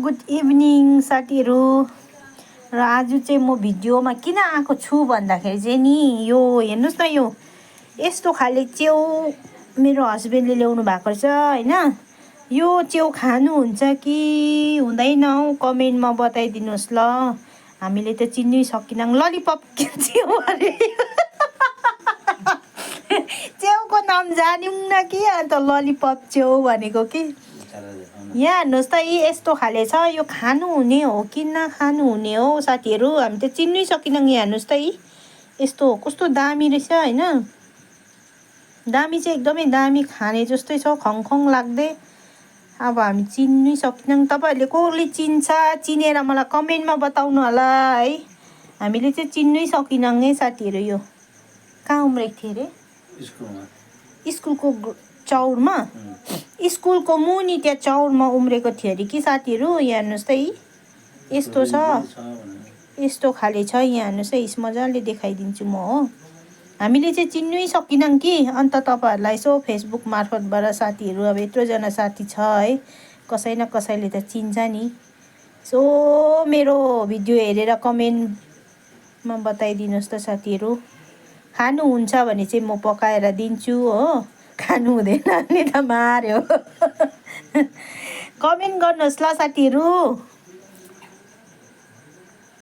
Good evening साथीहरू। र आज चाहिँ म भिडियोमा किन आएको छु भन्दाखेरि चाहिँ नि यो हेर्नुहोस् न, यो यस्तो खाले च्याउ मेरो हस्बेन्डले ल्याउनु भएको रहेछ होइन। यो च्याउ खानुहुन्छ कि हुँदैन कमेन्टमा बताइदिनुहोस् ल। हामीले त चिन्नै सकिनँ। ललिपप च्याउ अरे च्याउको नाम जान्यौँ न कि अन्त ललिपप च्याउ भनेको कि। यहाँ हेर्नुहोस् त, यी यस्तो खाले छ। यो खानुहुने हो कि नखानुहुने हो साथीहरू, हामी त चिन्नै सकिनँ। यहाँ हेर्नुहोस् त, यी यस्तो कस्तो दामी रहेछ होइन। दामी चाहिँ एकदमै दामी, खाने जस्तै छ, खङखङ लाग्दै। अब हामी चिन्नै सकिनँ। तपाईँहरूले कसले चिन्छ, चिनेर मलाई कमेन्टमा बताउनु होला है। हामीले चाहिँ चिन्नै सकिनँ है साथीहरू। यो कहाँ उम्रेको थियो अरे? स्कुलको चौरमा। स्कुलको मुनि त्यहाँ चौरमा उम्रेको थियो अरे कि साथीहरू। यहाँ हेर्नुहोस् त, यी यस्तो छ, यस्तो खाले छ। यहाँ हेर्नुहोस् है, यस मजाले देखाइदिन्छु म हो। हामीले चाहिँ चिन्नै सकिनँ कि। अन्त तपाईँहरूलाई यसो फेसबुक मार्फतबाट साथीहरू, अब यत्रोजना साथी छ है, कसै न कसैले त चिन्छ नि। सो मेरो भिडियो हेरेर कमेन्टमा बताइदिनुहोस् त साथीहरू। खानुहुन्छ भने चाहिँ म पकाएर दिन्छु हो, खानु हुँदैन भने त मार्यो कमेन्ट गर्नुहोस् ल साथीहरू।